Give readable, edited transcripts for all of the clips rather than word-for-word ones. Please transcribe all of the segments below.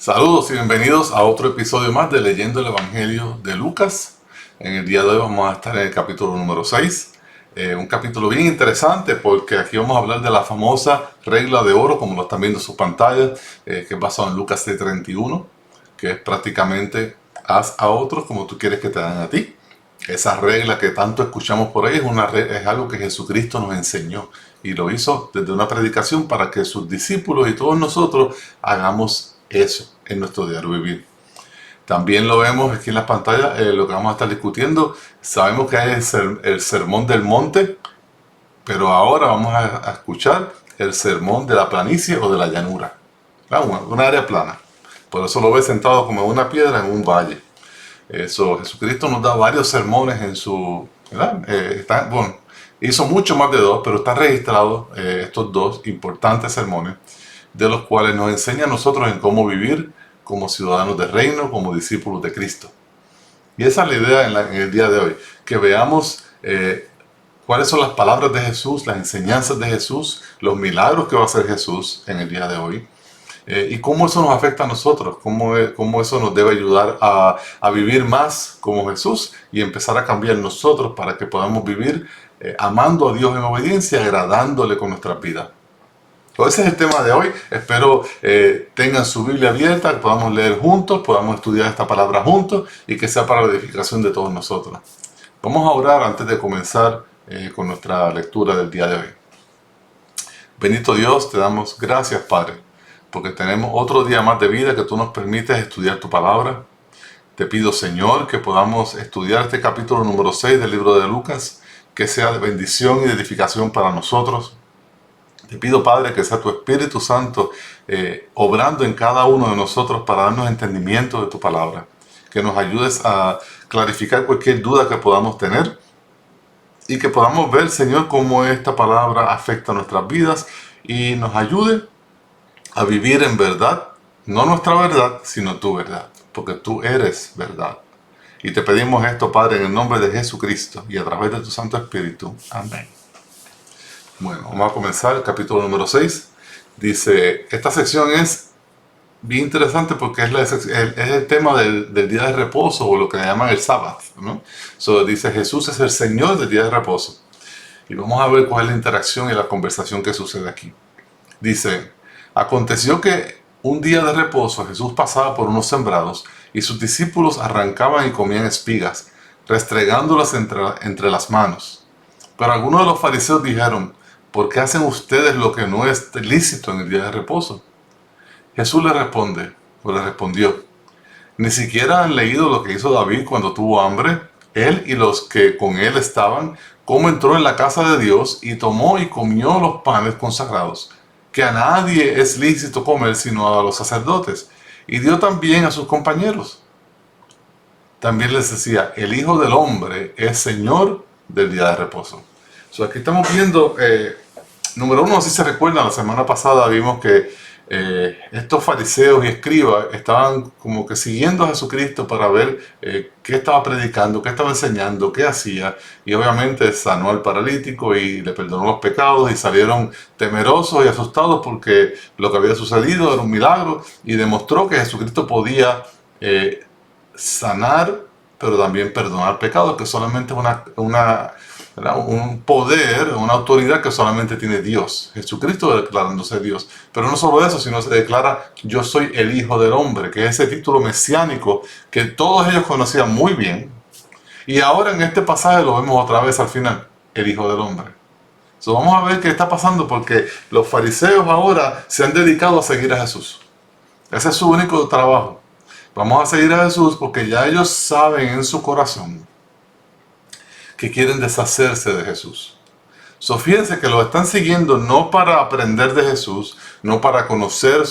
Saludos y bienvenidos a otro episodio más de Leyendo el Evangelio de Lucas. En el día de hoy vamos a estar en el capítulo número 6. Un capítulo bien interesante porque aquí vamos a hablar de la famosa regla de oro, como lo están viendo en sus pantallas, que es basado en Lucas 6:31, que es prácticamente haz a otros como tú quieres que te hagan a ti. Esa regla que tanto escuchamos por ahí es algo que Jesucristo nos enseñó y lo hizo desde una predicación para que sus discípulos y todos nosotros hagamos eso en nuestro diario vivir. También lo vemos aquí en la pantalla, lo que vamos a estar discutiendo. Sabemos que hay el sermón del monte, pero ahora vamos a escuchar el sermón de la planicie o de la llanura, una área plana. Por eso lo ves sentado como en una piedra en un valle. Jesucristo nos da varios sermones en su... hizo mucho más de dos, pero están registrados estos dos importantes sermones, de los cuales nos enseña a nosotros en cómo vivir como ciudadanos del reino, como discípulos de Cristo. Y esa es la idea en el día de hoy, que veamos cuáles son las palabras de Jesús, las enseñanzas de Jesús, los milagros que va a hacer Jesús en el día de hoy, y cómo eso nos afecta a nosotros, cómo eso nos debe ayudar a vivir más como Jesús y empezar a cambiar nosotros para que podamos vivir amando a Dios en obediencia, agradándole con nuestras vidas. Ese es el tema de hoy. Espero tengan su Biblia abierta, que podamos leer juntos, podamos estudiar esta palabra juntos y que sea para la edificación de todos nosotros. Vamos a orar antes de comenzar con nuestra lectura del día de hoy. Bendito Dios, te damos gracias, Padre, porque tenemos otro día más de vida que tú nos permites estudiar tu palabra. Te pido, Señor, que podamos estudiar este capítulo número 6 del libro de Lucas, que sea de bendición y de edificación para nosotros. Te pido, Padre, que sea tu Espíritu Santo obrando en cada uno de nosotros para darnos entendimiento de tu palabra. Que nos ayudes a clarificar cualquier duda que podamos tener y que podamos ver, Señor, cómo esta palabra afecta a nuestras vidas y nos ayude a vivir en verdad, no nuestra verdad, sino tu verdad, porque tú eres verdad. Y te pedimos esto, Padre, en el nombre de Jesucristo y a través de tu Santo Espíritu. Amén. Bueno, vamos a comenzar el capítulo número 6. Dice, esta sección es bien interesante porque es el tema del día de reposo, o lo que le llaman el sábado, ¿no? Dice, Jesús es el Señor del día de reposo. Y vamos a ver cuál es la interacción y la conversación que sucede aquí. Dice, aconteció que un día de reposo Jesús pasaba por unos sembrados y sus discípulos arrancaban y comían espigas, restregándolas entre las manos. Pero algunos de los fariseos dijeron, ¿por qué hacen ustedes lo que no es lícito en el día de reposo? Jesús le respondió, ¿ni siquiera han leído lo que hizo David cuando tuvo hambre? Él y los que con él estaban, cómo entró en la casa de Dios y tomó y comió los panes consagrados, que a nadie es lícito comer sino a los sacerdotes, y dio también a sus compañeros. También les decía, el Hijo del Hombre es Señor del día de reposo. Aquí estamos viendo, número uno, si se recuerdan, la semana pasada vimos que estos fariseos y escribas estaban como que siguiendo a Jesucristo para ver qué estaba predicando, qué estaba enseñando, qué hacía, y obviamente sanó al paralítico y le perdonó los pecados y salieron temerosos y asustados porque lo que había sucedido era un milagro y demostró que Jesucristo podía sanar, pero también perdonar pecados, que solamente es un poder, una autoridad que solamente tiene Dios. Jesucristo declarándose Dios. Pero no solo eso, sino se declara, yo soy el Hijo del Hombre, que es ese título mesiánico que todos ellos conocían muy bien. Y ahora en este pasaje lo vemos otra vez al final, el Hijo del Hombre. Vamos a ver qué está pasando porque los fariseos ahora se han dedicado a seguir a Jesús. Ese es su único trabajo. Vamos a seguir a Jesús porque ya ellos saben en su corazón que quieren deshacerse de Jesús. Fíjense que lo están siguiendo no para aprender de Jesús, no para conocer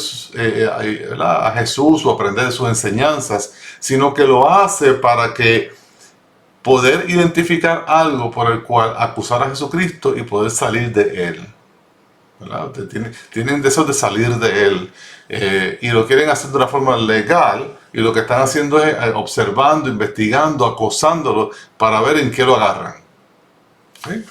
a Jesús o aprender de sus enseñanzas, sino que lo hace para que poder identificar algo por el cual acusar a Jesucristo y poder salir de Él. Tienen deseos de salir de Él y lo quieren hacer de una forma legal y lo que están haciendo es observando, investigando, acosándolo para ver en qué lo agarran. ¿Sí?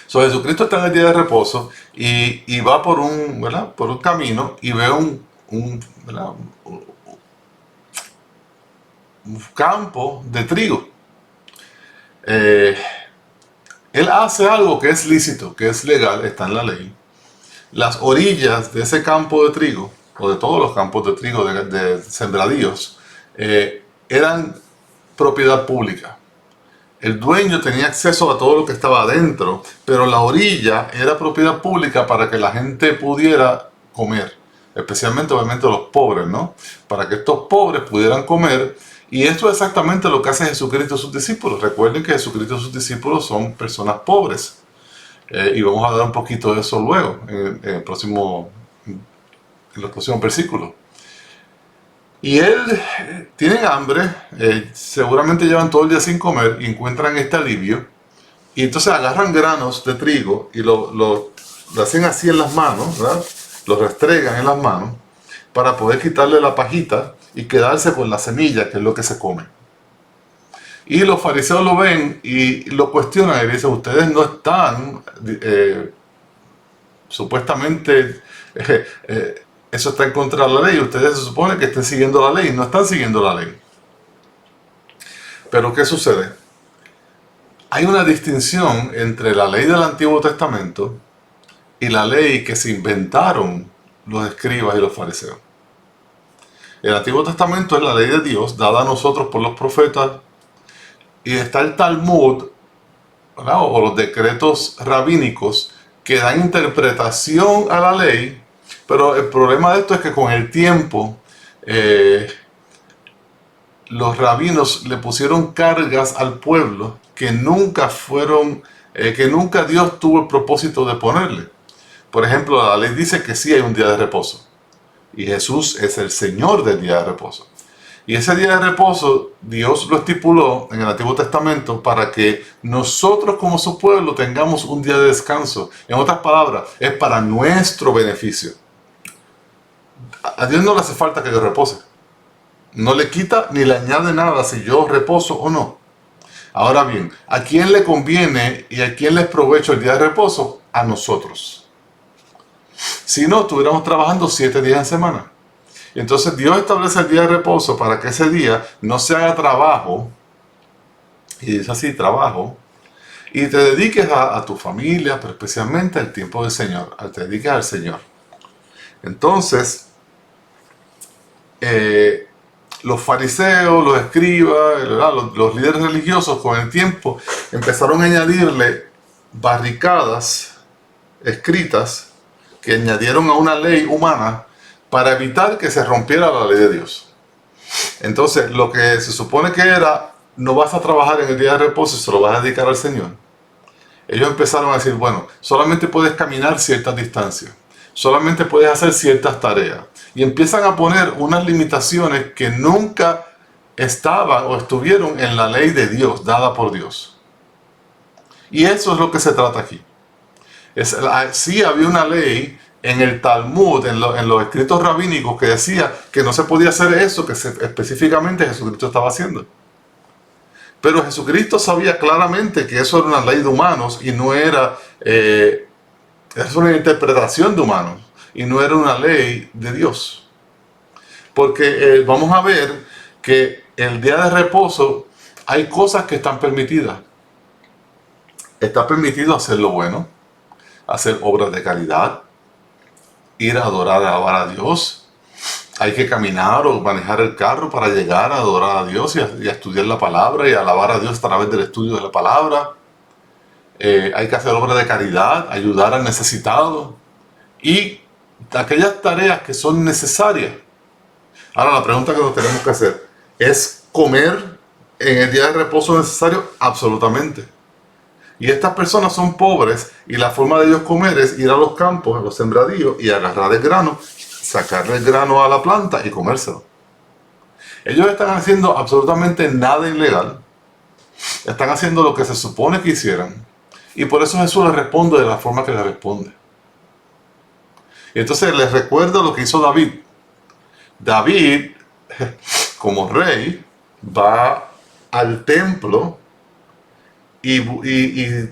Jesucristo está en el día de reposo y va por un camino y ve ¿verdad? Un campo de trigo. Él hace algo que es lícito, que es legal, está en la ley. Las orillas de ese campo de trigo, o de todos los campos de trigo de sembradíos, eran propiedad pública. El dueño tenía acceso a todo lo que estaba adentro, pero la orilla era propiedad pública para que la gente pudiera comer, especialmente obviamente los pobres, ¿no? Para que estos pobres pudieran comer. Y esto es exactamente lo que hace Jesucristo a sus discípulos. Recuerden que Jesucristo y sus discípulos son personas pobres. Y vamos a hablar un poquito de eso luego, en los próximos versículos. Y tienen hambre, seguramente llevan todo el día sin comer y encuentran este alivio. Y entonces agarran granos de trigo y lo hacen así en las manos, ¿verdad? Lo restregan en las manos para poder quitarle la pajita y quedarse con la semilla, que es lo que se come. Y los fariseos lo ven y lo cuestionan y dicen, ustedes no están supuestamente... eso está en contra de la ley. Ustedes se supone que estén siguiendo la ley. No están siguiendo la ley. Pero ¿qué sucede? Hay una distinción entre la ley del Antiguo Testamento y la ley que se inventaron los escribas y los fariseos. El Antiguo Testamento es la ley de Dios dada a nosotros por los profetas, y está el Talmud, ¿verdad? O los decretos rabínicos que dan interpretación a la ley. Pero el problema de esto es que con el tiempo los rabinos le pusieron cargas al pueblo que nunca Dios tuvo el propósito de ponerle. Por ejemplo, la ley dice que sí hay un día de reposo. Y Jesús es el Señor del día de reposo. Y ese día de reposo Dios lo estipuló en el Antiguo Testamento para que nosotros como su pueblo tengamos un día de descanso. En otras palabras, es para nuestro beneficio. A Dios no le hace falta que yo repose. No le quita ni le añade nada si yo reposo o no. Ahora bien, ¿a quién le conviene y a quién les provecho el día de reposo? A nosotros. Si no, estuviéramos trabajando 7 días en semana. Y entonces Dios establece el día de reposo para que ese día no se haga trabajo, y dice así, trabajo, y te dediques a tu familia, pero especialmente al tiempo del Señor, te dediques al Señor. Entonces, los fariseos, los escribas, los líderes religiosos con el tiempo empezaron a añadirle barricadas escritas que añadieron a una ley humana para evitar que se rompiera la ley de Dios. Entonces, lo que se supone que era, no vas a trabajar en el día de reposo, se lo vas a dedicar al Señor. Ellos empezaron a decir, bueno, solamente puedes caminar ciertas distancias, solamente puedes hacer ciertas tareas. Y empiezan a poner unas limitaciones que nunca estaban o estuvieron en la ley de Dios, dada por Dios. Y eso es lo que se trata aquí. Sí había una ley en el Talmud, en los escritos rabínicos, que decía que no se podía hacer eso que específicamente Jesucristo estaba haciendo. Pero Jesucristo sabía claramente que eso era una ley de humanos y no era... es una interpretación de humanos y no era una ley de Dios. Porque vamos a ver que el día de reposo hay cosas que están permitidas. Está permitido hacer lo bueno, hacer obras de caridad, ir a adorar, a alabar a Dios. Hay que caminar o manejar el carro para llegar a adorar a Dios y a estudiar la palabra y a alabar a Dios a través del estudio de la palabra. Hay que hacer obras de caridad, ayudar al necesitado y aquellas tareas que son necesarias. Ahora la pregunta que nos tenemos que hacer es: ¿comer en el día de reposo necesario? Absolutamente. Y estas personas son pobres y la forma de ellos comer es ir a los campos, a los sembradíos y agarrar el grano, sacarle el grano a la planta y comérselo. Ellos están haciendo absolutamente nada ilegal. Están haciendo lo que se supone que hicieran. Y por eso Jesús les responde de la forma que les responde. Y entonces les recuerdo lo que hizo David. David, como rey, va al templo y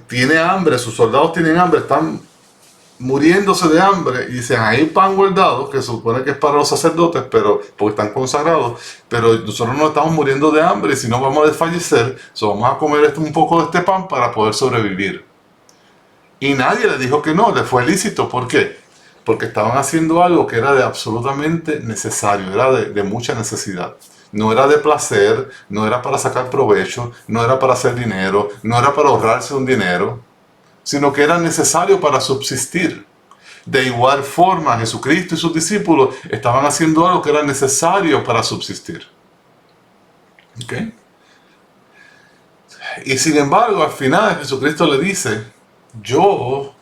tiene hambre, sus soldados tienen hambre, están muriéndose de hambre y dicen, hay pan guardado, que se supone que es para los sacerdotes, pero porque están consagrados, pero nosotros no estamos muriendo de hambre, y si no vamos a desfallecer, vamos a comer un poco de este pan para poder sobrevivir. Y nadie le dijo que no, le fue lícito. ¿Por qué? Porque estaban haciendo algo que era de absolutamente necesario, era de mucha necesidad. No era de placer, no era para sacar provecho, no era para hacer dinero, no era para ahorrarse un dinero, sino que era necesario para subsistir. De igual forma, Jesucristo y sus discípulos estaban haciendo algo que era necesario para subsistir. ¿Ok? Y sin embargo, al final Jesucristo le dice, yo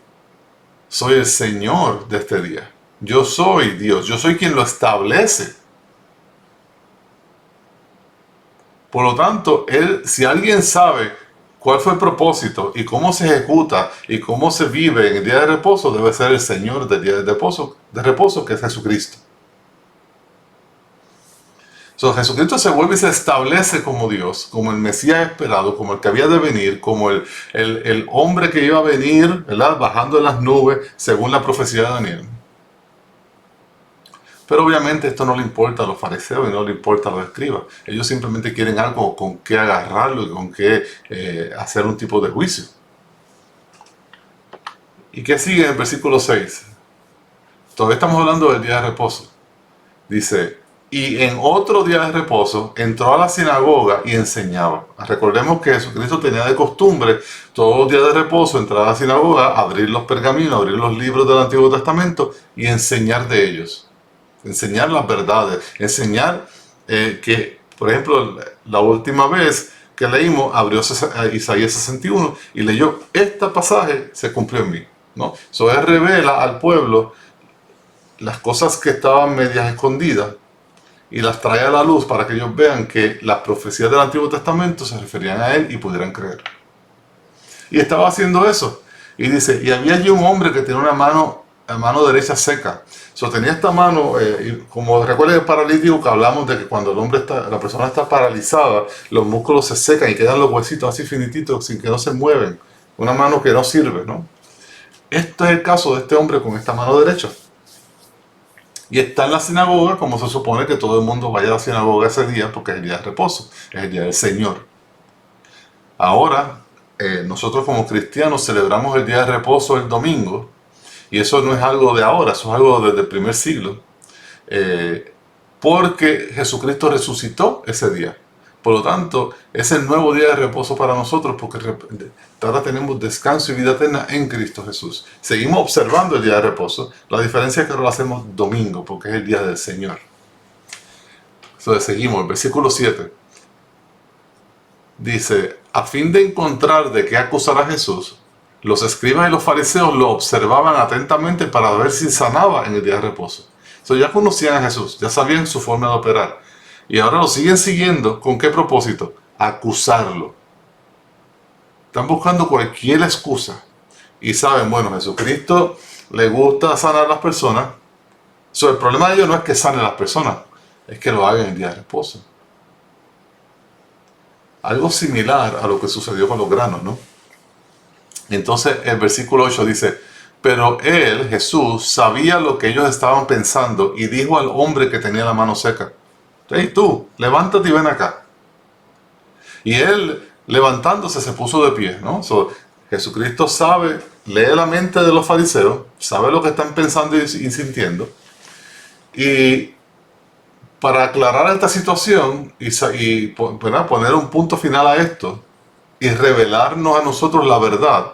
soy el Señor de este día. Yo soy Dios, yo soy quien lo establece. Por lo tanto, si alguien sabe cuál fue el propósito y cómo se ejecuta y cómo se vive en el día de reposo, debe ser el Señor del día de reposo, que es Jesucristo. Jesucristo se vuelve y se establece como Dios, como el Mesías esperado, como el que había de venir, como el hombre que iba a venir, ¿verdad?, bajando en las nubes, según la profecía de Daniel. Pero obviamente esto no le importa a los fariseos y no le importa a los escribas. Ellos simplemente quieren algo con que agarrarlo y con que hacer un tipo de juicio. ¿Y qué sigue en el versículo 6? Todavía estamos hablando del día de reposo. Dice, y en otro día de reposo entró a la sinagoga y enseñaba. Recordemos que Jesucristo tenía de costumbre todos los días de reposo entrar a la sinagoga, abrir los pergaminos, abrir los libros del Antiguo Testamento y enseñar de ellos. Enseñar las verdades, enseñar que, por ejemplo, la última vez que leímos, abrió Isaías 61 y leyó, este pasaje se cumplió en mí, ¿no? Él revela al pueblo las cosas que estaban medias escondidas y las trae a la luz para que ellos vean que las profecías del Antiguo Testamento se referían a él y pudieran creer. Y estaba haciendo eso. Y dice, y había allí un hombre que tenía una mano derecha seca. Tenía esta mano, como recuerden el paralítico que hablamos de que cuando la persona está paralizada, los músculos se secan y quedan los huesitos así finititos sin que no se mueven. Una mano que no sirve, ¿no? Este es el caso de este hombre con esta mano derecha. Y está en la sinagoga, como se supone que todo el mundo vaya a la sinagoga ese día, porque es el día de reposo, es el día del Señor. Ahora, nosotros como cristianos celebramos el día de reposo el domingo, y eso no es algo de ahora, eso es algo desde el primer siglo, porque Jesucristo resucitó ese día. Por lo tanto, es el nuevo día de reposo para nosotros, porque ahora tenemos descanso y vida eterna en Cristo Jesús. Seguimos observando el día de reposo, la diferencia es que ahora lo hacemos domingo, porque es el día del Señor. Entonces seguimos, el versículo 7. Dice, a fin de encontrar de qué acusar a Jesús, los escribas y los fariseos lo observaban atentamente para ver si sanaba en el día de reposo. Ya conocían a Jesús, ya sabían su forma de operar. Y ahora lo siguen siguiendo. ¿Con qué propósito? Acusarlo. Están buscando cualquier excusa. Y saben, bueno, Jesucristo le gusta sanar a las personas. El problema de ellos no es que sane a las personas, es que lo hagan en el día de reposo. Algo similar a lo que sucedió con los granos, ¿no? Entonces el versículo 8 dice, pero él, Jesús, sabía lo que ellos estaban pensando y dijo al hombre que tenía la mano seca, hey tú, levántate y ven acá. Y él, levantándose, se puso de pie, ¿no? Jesucristo sabe, lee la mente de los fariseos, sabe lo que están pensando y sintiendo. Y para aclarar esta situación y poner un punto final a esto y revelarnos a nosotros la verdad,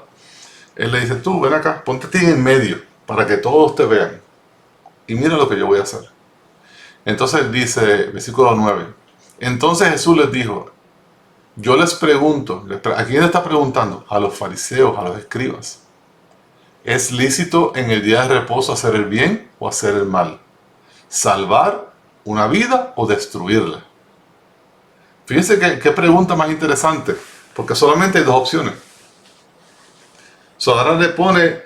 él le dice, tú ven acá, ponte a ti en medio para que todos te vean y mira lo que yo voy a hacer. Entonces dice, versículo 9, entonces Jesús les dijo, yo les pregunto, ¿a quién le está preguntando? A los fariseos, a los escribas. ¿Es lícito en el día de reposo hacer el bien o hacer el mal? ¿Salvar una vida o destruirla? Fíjense qué pregunta más interesante, porque solamente hay dos opciones. Ahora le pone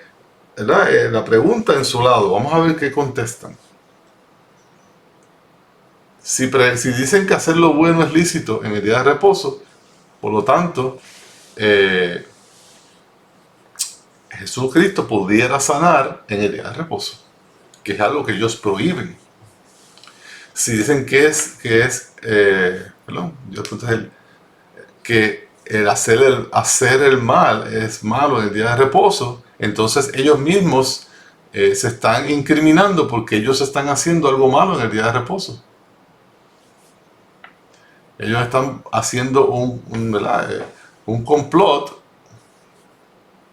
la pregunta en su lado, vamos a ver qué contestan. Si dicen que hacer lo bueno es lícito en el día de reposo, por lo tanto, Jesucristo pudiera sanar en el día de reposo, que es algo que ellos prohíben. Si dicen que el hacer el mal es malo en el día de reposo, entonces ellos mismos se están incriminando porque ellos están haciendo algo malo en el día de reposo. Ellos están haciendo un complot,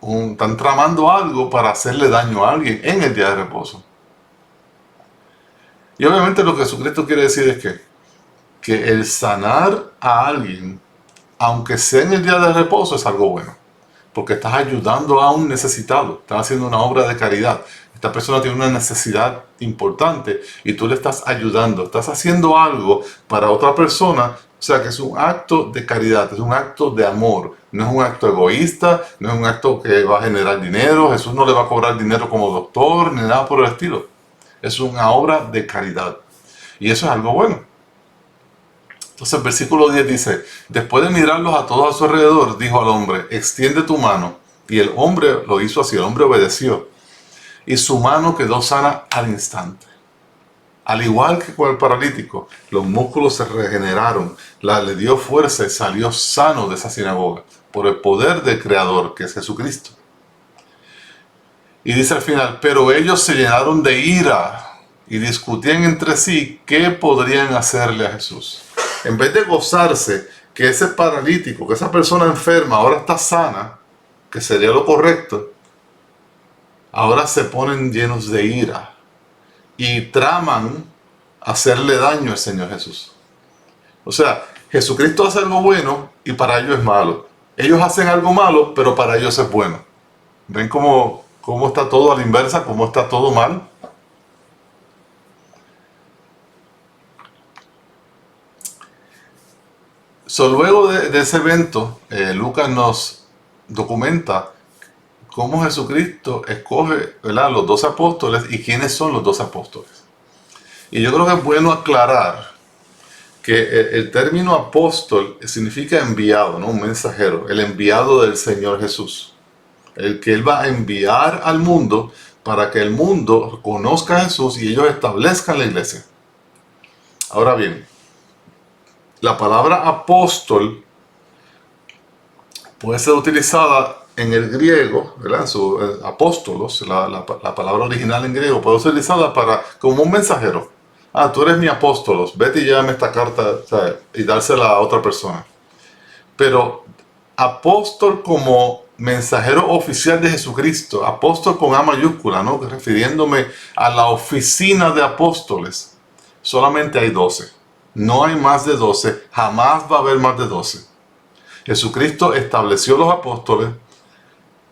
están tramando algo para hacerle daño a alguien en el día de reposo. Y obviamente lo que Jesucristo quiere decir es que el sanar a alguien, aunque sea en el día de reposo, es algo bueno. Porque estás ayudando a un necesitado, estás haciendo una obra de caridad. Esta persona tiene una necesidad importante y tú le estás ayudando, estás haciendo algo para otra persona. O sea que es un acto de caridad, es un acto de amor, no es un acto egoísta, no es un acto que va a generar dinero. Jesús no le va a cobrar dinero como doctor ni nada por el estilo. Es una obra de caridad y eso es algo bueno. Entonces el versículo 10 dice, después de mirarlos a todos a su alrededor, dijo al hombre, extiende tu mano. Y el hombre lo hizo así, el hombre obedeció. Y su mano quedó sana al instante. Al igual que con el paralítico, los músculos se regeneraron, le dio fuerza y salió sano de esa sinagoga, por el poder del Creador, que es Jesucristo. Y dice al final, pero ellos se llenaron de ira y discutían entre sí qué podrían hacerle a Jesús. En vez de gozarse que ese paralítico, que esa persona enferma ahora está sana, que sería lo correcto, ahora se ponen llenos de ira y traman hacerle daño al Señor Jesús. O sea, Jesucristo hace algo bueno y para ellos es malo. Ellos hacen algo malo, pero para ellos es bueno. ¿Ven cómo está todo a la inversa? ¿Cómo está todo mal? Luego de ese evento, Lucas nos documenta cómo Jesucristo escoge, ¿verdad?, los 12 apóstoles y quiénes son los 12 apóstoles. Y yo creo que es bueno aclarar que el término apóstol significa enviado, ¿no? Un mensajero, el enviado del Señor Jesús. El que Él va a enviar al mundo para que el mundo conozca a Jesús y ellos establezcan la iglesia. Ahora bien, la palabra apóstol puede ser utilizada en el griego, ¿verdad? Apóstolos, la palabra original en griego, puede ser utilizada como un mensajero. Tú eres mi apóstolos, vete y llévame esta carta, ¿sabes?, y dársela a otra persona. Pero apóstol como mensajero oficial de Jesucristo, apóstol con A mayúscula, ¿no?, refiriéndome a la oficina de apóstoles, solamente hay 12. No hay más de 12, jamás va a haber más de 12. Jesucristo estableció los apóstoles,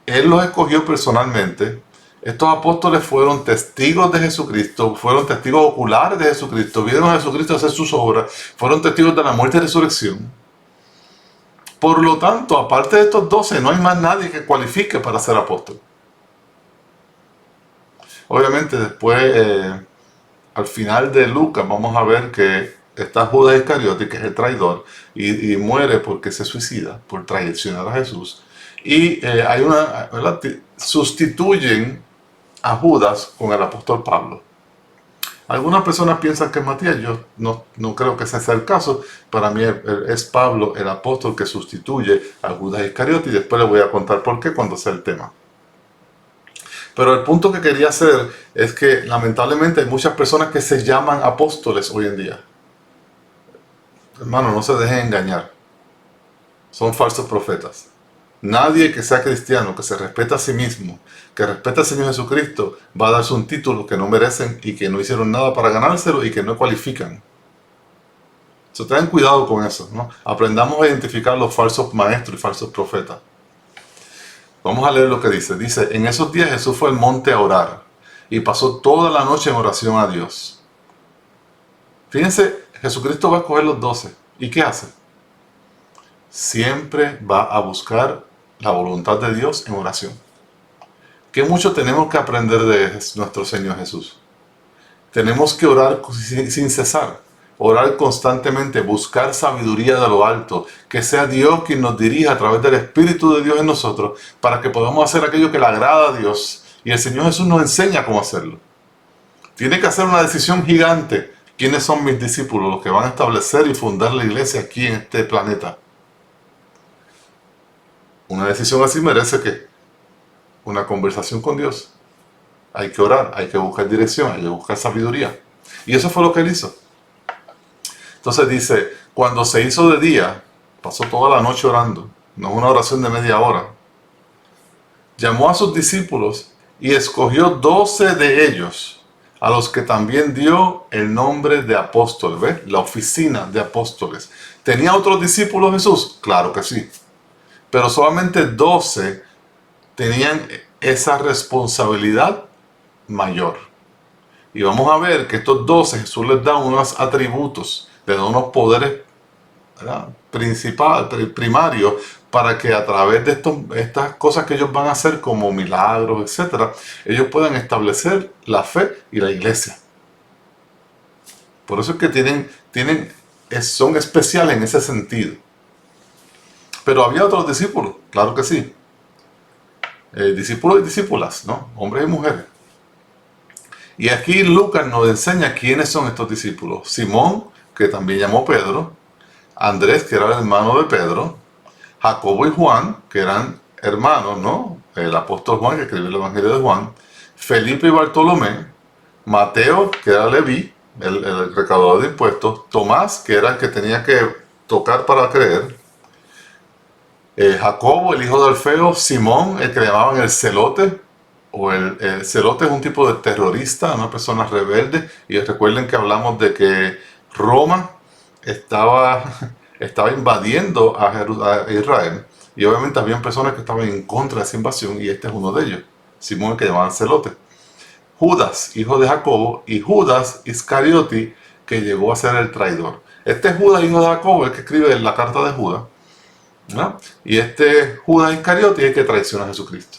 Él los escogió personalmente. Estos apóstoles fueron testigos de Jesucristo, fueron testigos oculares de Jesucristo, vieron a Jesucristo hacer sus obras, fueron testigos de la muerte y resurrección. Por lo tanto, aparte de estos 12, no hay más nadie que cualifique para ser apóstol. Obviamente después, al final de Lucas, vamos a ver que está Judas Iscariote, que es el traidor, y muere porque se suicida, por traicionar a Jesús. Y sustituyen a Judas con el apóstol Pablo. Algunas personas piensan que es Matías, yo no creo que ese sea el caso. Para mí es Pablo, el apóstol, que sustituye a Judas Iscariote, y después les voy a contar por qué cuando sea el tema. Pero el punto que quería hacer es que lamentablemente hay muchas personas que se llaman apóstoles hoy en día. Hermano, no se dejen engañar. Son falsos profetas. Nadie que sea cristiano, que se respeta a sí mismo, que respeta al Señor Jesucristo, va a darse un título que no merecen y que no hicieron nada para ganárselo y que no cualifican. Tengan cuidado con eso, ¿no? Aprendamos a identificar los falsos maestros y falsos profetas. Vamos a leer lo que dice. Dice, en esos días Jesús fue al monte a orar y pasó toda la noche en oración a Dios. Fíjense, Jesucristo va a escoger los 12. ¿Y qué hace? Siempre va a buscar la voluntad de Dios en oración. ¿Qué mucho tenemos que aprender de nuestro Señor Jesús? Tenemos que orar sin cesar. orar constantemente, buscar sabiduría de lo alto, que sea Dios quien nos dirija a través del Espíritu de Dios en nosotros, para que podamos hacer aquello que le agrada a Dios. Y el Señor Jesús nos enseña cómo hacerlo. Tiene que hacer una decisión gigante. ¿Quiénes son mis discípulos? Los que van a establecer y fundar la iglesia aquí en este planeta. Una decisión así merece que una conversación con Dios. Hay que orar, hay que buscar dirección, hay que buscar sabiduría. Y eso fue lo que él hizo. Entonces dice, cuando se hizo de día, pasó toda la noche orando. No es una oración de media hora. Llamó a sus discípulos y escogió 12 de ellos, a los que también dio el nombre de apóstoles. ¿Ves? La oficina de apóstoles. ¿Tenía otros discípulos Jesús? Claro que sí. Pero solamente 12 tenían esa responsabilidad mayor. Y vamos a ver que estos 12 Jesús les da unos atributos, les da unos poderes, ¿verdad?, primarios, para que a través de estas cosas que ellos van a hacer como milagros, etcétera, ellos puedan establecer la fe y la iglesia. Por eso es que son especiales en ese sentido. Pero había otros discípulos, claro que sí. Discípulos y discípulas, ¿no? Hombres y mujeres. Y aquí Lucas nos enseña quiénes son estos discípulos. Simón, que también llamó Pedro. Andrés, que era el hermano de Pedro. Jacobo y Juan, que eran hermanos, ¿no? El apóstol Juan, que escribió el Evangelio de Juan. Felipe y Bartolomé. Mateo, que era Leví, el recaudador de impuestos. Tomás, que era el que tenía que tocar para creer. Jacobo, el hijo de Alfeo. Simón, el que le llamaban el celote. El celote es un tipo de terrorista, una persona rebelde. Y recuerden que hablamos de que Roma estaba invadiendo a Israel. Y obviamente habían personas que estaban en contra de esa invasión. Y este es uno de ellos. Simón, el que llamaban celote. Judas, hijo de Jacobo. Y Judas Iscariote, que llegó a ser el traidor. Este Judas, hijo de Jacobo, el que escribe la carta de Judas, ¿no? Y este Judas Iscariote es el que traiciona a Jesucristo.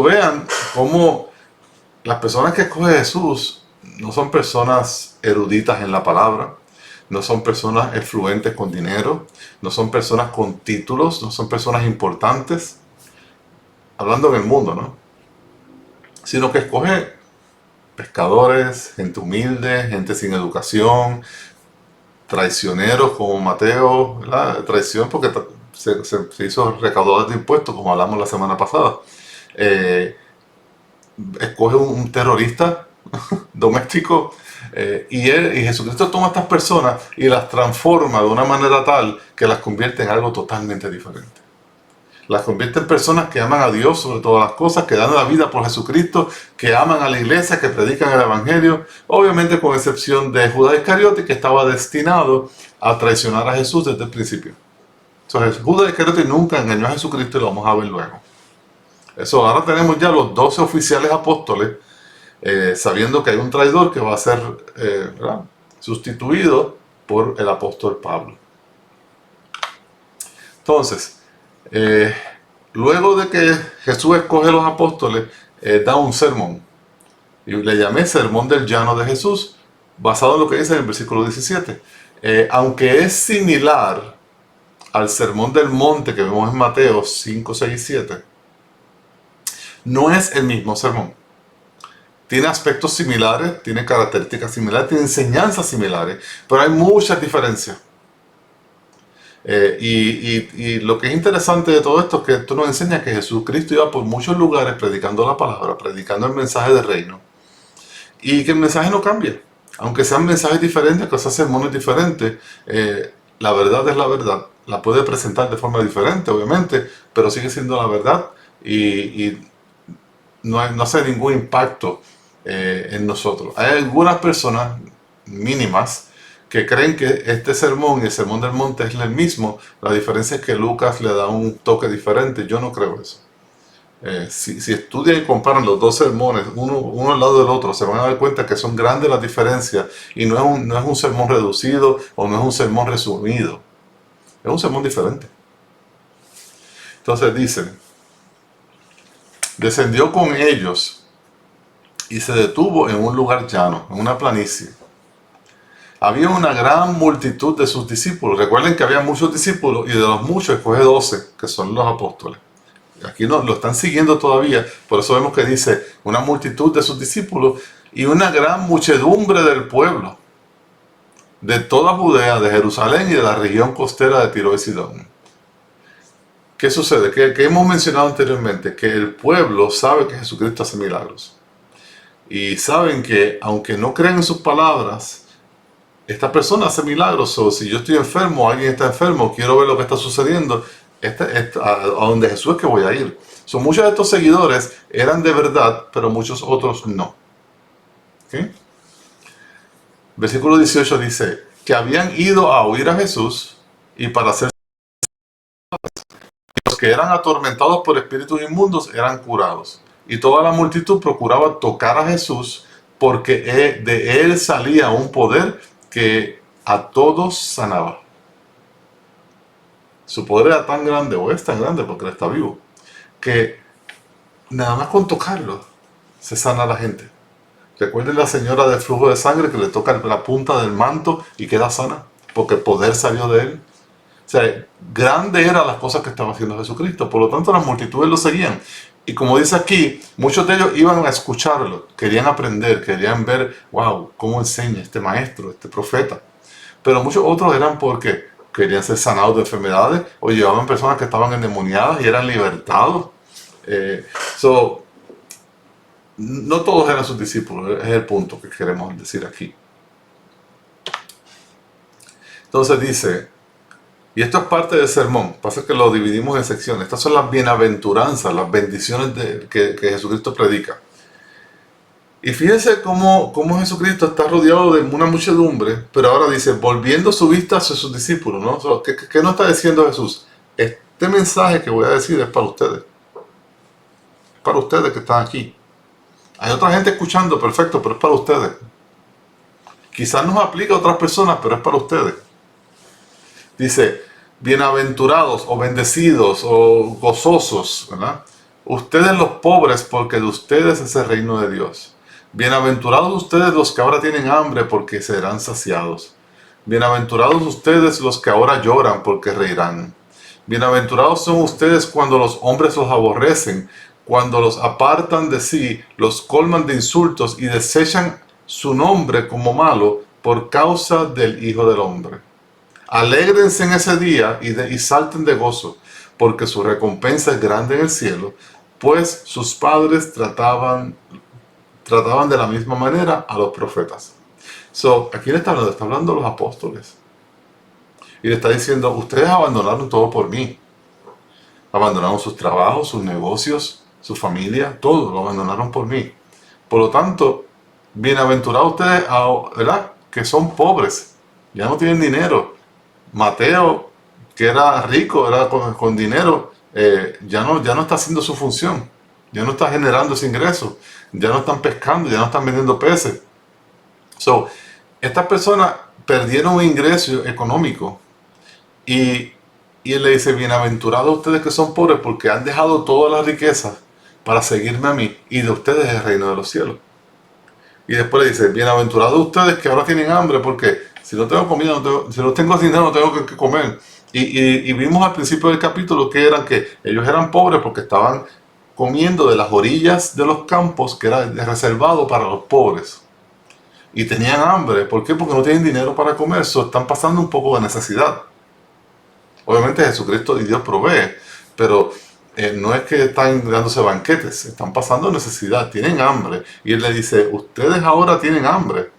Vean cómo las personas que escoge Jesús no son personas eruditas en la palabra, no son personas influentes con dinero, no son personas con títulos, no son personas importantes, hablando en el mundo, ¿no? Sino que escoge pescadores, gente humilde, gente sin educación, traicioneros como Mateo, ¿verdad? Traición porque se hizo recaudador de impuestos, como hablamos la semana pasada. Escoge un terrorista doméstico, y Jesucristo toma a estas personas y las transforma de una manera tal que las convierte en algo totalmente diferente. Las convierte en personas que aman a Dios sobre todas las cosas, que dan la vida por Jesucristo, que aman a la iglesia, que predican el Evangelio, obviamente con excepción de Judas Iscariote, que estaba destinado a traicionar a Jesús desde el principio. Entonces, Judas Iscariote nunca engañó a Jesucristo y lo vamos a ver luego. Eso, ahora tenemos ya los 12 oficiales apóstoles, sabiendo que hay un traidor que va a ser sustituido por el apóstol Pablo. Entonces, luego de que Jesús escoge a los apóstoles, da un sermón. Y le llamé Sermón del Llano de Jesús, basado en lo que dice en el versículo 17. Aunque es similar al Sermón del Monte que vemos en Mateo 5, 6 y 7, no es el mismo sermón. Tiene aspectos similares, tiene características similares, tiene enseñanzas similares, pero hay muchas diferencias. Y lo que es interesante de todo esto es que esto nos enseña que Jesucristo iba por muchos lugares predicando la palabra, predicando el mensaje del reino, y que el mensaje no cambia. Aunque sean mensajes diferentes, que sean sermones diferentes, la verdad es la verdad. La puede presentar de forma diferente, obviamente, pero sigue siendo la verdad, y no hace ningún impacto en nosotros. Hay algunas personas mínimas que creen que este sermón y el sermón del monte es el mismo. La diferencia es que Lucas le da un toque diferente. Yo no creo eso. Si estudian y comparan los dos sermones, uno al lado del otro, se van a dar cuenta que son grandes las diferencias, y no es un sermón reducido o no es un sermón resumido. Es un sermón diferente. Entonces dice: descendió con ellos y se detuvo en un lugar llano, en una planicie. había una gran multitud de sus discípulos. Recuerden que había muchos discípulos y de los muchos escoge 12, que son los apóstoles. Aquí no, lo están siguiendo todavía, por eso vemos que dice una multitud de sus discípulos y una gran muchedumbre del pueblo, de toda Judea, de Jerusalén y de la región costera de Tiro y Sidón. ¿Qué sucede? Que hemos mencionado anteriormente, que el pueblo sabe que Jesucristo hace milagros. Y saben que, aunque no creen en sus palabras, esta persona hace milagros. O si yo estoy enfermo, alguien está enfermo, quiero ver lo que está sucediendo, a donde Jesús es que voy a ir. Muchos de estos seguidores eran de verdad, pero muchos otros no. ¿Okay? Versículo 18 dice que habían ido a oír a Jesús y para hacer los que eran atormentados por espíritus inmundos eran curados. Y toda la multitud procuraba tocar a Jesús porque de él salía un poder que a todos sanaba. Su poder era tan grande, o es tan grande porque él está vivo, que nada más con tocarlo se sana la gente. Recuerden la señora del flujo de sangre que le toca la punta del manto y queda sana porque el poder salió de él. O sea, grande eran las cosas que estaba haciendo Jesucristo. Por lo tanto, las multitudes lo seguían. Y como dice aquí, muchos de ellos iban a escucharlo, querían aprender, querían ver, wow, cómo enseña este maestro, este profeta. Pero muchos otros eran porque querían ser sanados de enfermedades o llevaban personas que estaban endemoniadas y eran libertados. No todos eran sus discípulos, es el punto que queremos decir aquí. Entonces dice, y esto es parte del sermón, pasa que lo dividimos en secciones. Estas son las bienaventuranzas, las bendiciones que Jesucristo predica. Y fíjense cómo Jesucristo está rodeado de una muchedumbre, pero ahora dice, volviendo su vista hacia sus discípulos, ¿no? ¿Qué nos está diciendo Jesús? Este mensaje que voy a decir es para ustedes. Para ustedes que están aquí. Hay otra gente escuchando, perfecto, pero es para ustedes. Quizás nos aplica a otras personas, pero es para ustedes. Dice, bienaventurados o bendecidos o gozosos, ¿verdad? Ustedes los pobres, porque de ustedes es el reino de Dios. Bienaventurados ustedes los que ahora tienen hambre, porque serán saciados. Bienaventurados ustedes los que ahora lloran, porque reirán. Bienaventurados son ustedes cuando los hombres los aborrecen, cuando los apartan de sí, los colman de insultos y desechan su nombre como malo por causa del Hijo del Hombre. Alégrense en ese día y salten de gozo, porque su recompensa es grande en el cielo, pues sus padres trataban de la misma manera a los profetas. Aquí le está hablando? Está hablando a los apóstoles. Y le está diciendo, ustedes abandonaron todo por mí. Abandonaron sus trabajos, sus negocios, su familia, todo lo abandonaron por mí. Por lo tanto, bienaventurados ustedes, ¿verdad? Que son pobres, ya no tienen dinero. Mateo, que era rico, era con dinero, ya no está haciendo su función, ya no está generando ese ingreso, ya no están pescando, ya no están vendiendo peces. Estas personas perdieron un ingreso económico y él le dice, bienaventurados ustedes que son pobres porque han dejado todas las riquezas para seguirme a mí y de ustedes es el reino de los cielos. Y después le dice, bienaventurados ustedes que ahora tienen hambre porque si no tengo comida, si no tengo dinero, no tengo que comer. Y vimos al principio del capítulo que ellos eran pobres porque estaban comiendo de las orillas de los campos que era reservado para los pobres. Y tenían hambre. ¿Por qué? Porque no tienen dinero para comer. Están pasando un poco de necesidad. Obviamente Jesucristo y Dios provee, pero no es que están dándose banquetes, están pasando necesidad, tienen hambre. Y él le dice, ustedes ahora tienen hambre,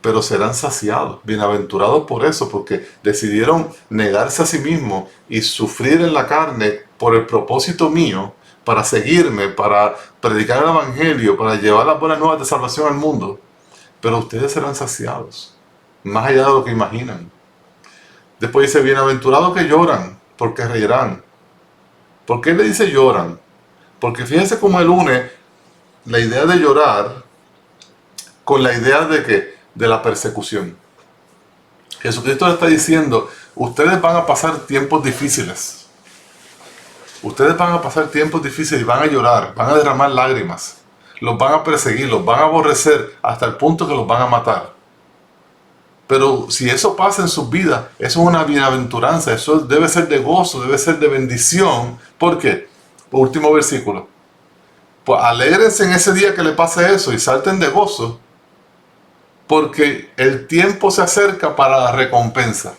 pero serán saciados, bienaventurados por eso, porque decidieron negarse a sí mismos y sufrir en la carne por el propósito mío, para seguirme, para predicar el evangelio, para llevar las buenas nuevas de salvación al mundo. Pero ustedes serán saciados, más allá de lo que imaginan. Después dice, bienaventurados que lloran, porque reirán. ¿Por qué le dice lloran? Porque fíjense cómo él une la idea de llorar con la idea de la persecución. Jesucristo le está diciendo, ustedes van a pasar tiempos difíciles. Ustedes van a pasar tiempos difíciles y van a llorar, van a derramar lágrimas. Los van a perseguir, los van a aborrecer hasta el punto que los van a matar. Pero si eso pasa en sus vidas, eso es una bienaventuranza, eso debe ser de gozo, debe ser de bendición. ¿Por qué? Último versículo. Pues alégrense en ese día que le pase eso y salten de gozo, porque el tiempo se acerca para la recompensa.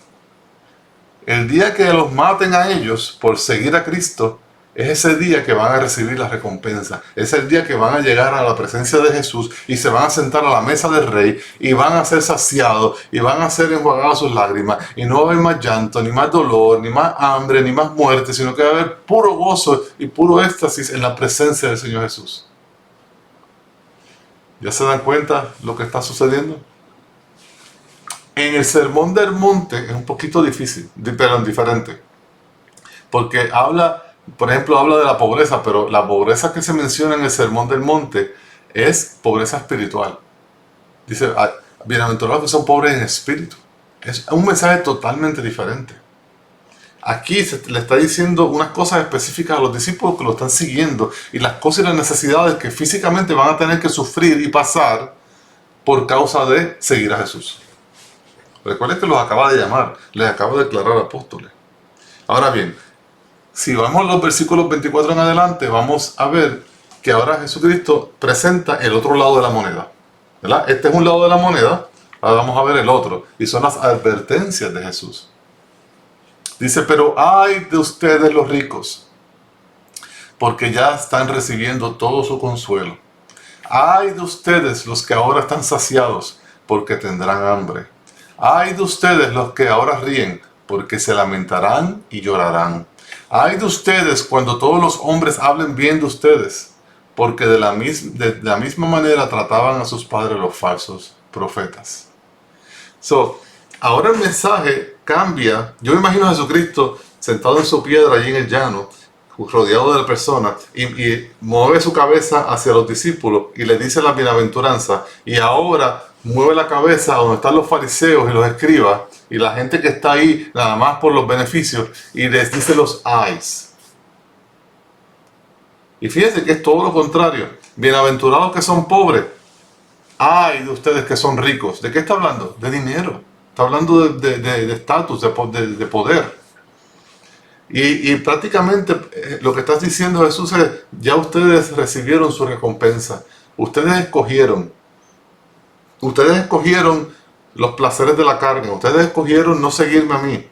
El día que los maten a ellos por seguir a Cristo, es ese día que van a recibir la recompensa. Es el día que van a llegar a la presencia de Jesús y se van a sentar a la mesa del Rey y van a ser saciados y van a ser enjuagados sus lágrimas. Y no va a haber más llanto, ni más dolor, ni más hambre, ni más muerte, sino que va a haber puro gozo y puro éxtasis en la presencia del Señor Jesús. ¿Ya se dan cuenta lo que está sucediendo? En el Sermón del Monte es un poquito difícil, pero diferente. Porque por ejemplo, habla de la pobreza, pero la pobreza que se menciona en el Sermón del Monte es pobreza espiritual. Dice, bienaventurados que son pobres en espíritu. Es un mensaje totalmente diferente. Aquí se le está diciendo unas cosas específicas a los discípulos que lo están siguiendo y las cosas y las necesidades que físicamente van a tener que sufrir y pasar por causa de seguir a Jesús. Recuerden que los acaba de llamar, les acaba de declarar apóstoles. Ahora bien, si vamos a los versículos 24 en adelante, vamos a ver que ahora Jesucristo presenta el otro lado de la moneda, ¿verdad? Este es un lado de la moneda, ahora vamos a ver el otro, y son las advertencias de Jesús. Dice, pero ay de ustedes los ricos, porque ya están recibiendo todo su consuelo. Ay de ustedes los que ahora están saciados, porque tendrán hambre. Ay de ustedes los que ahora ríen, porque se lamentarán y llorarán. Ay de ustedes cuando todos los hombres hablen bien de ustedes, porque de la misma manera trataban a sus padres los falsos profetas. Ahora el mensaje cambia. Yo me imagino a Jesucristo sentado en su piedra allí en el llano, rodeado de la persona, y mueve su cabeza hacia los discípulos y les dice la bienaventuranza, y ahora mueve la cabeza a donde están los fariseos y los escribas y la gente que está ahí nada más por los beneficios y les dice los ayes. Y fíjense que es todo lo contrario. Bienaventurados que son pobres, ay de ustedes que son ricos. ¿De qué está hablando? De dinero. Está hablando de estatus, de poder. Y prácticamente lo que está diciendo Jesús es, ya ustedes recibieron su recompensa. Ustedes escogieron los placeres de la carne. Ustedes escogieron no seguirme a mí.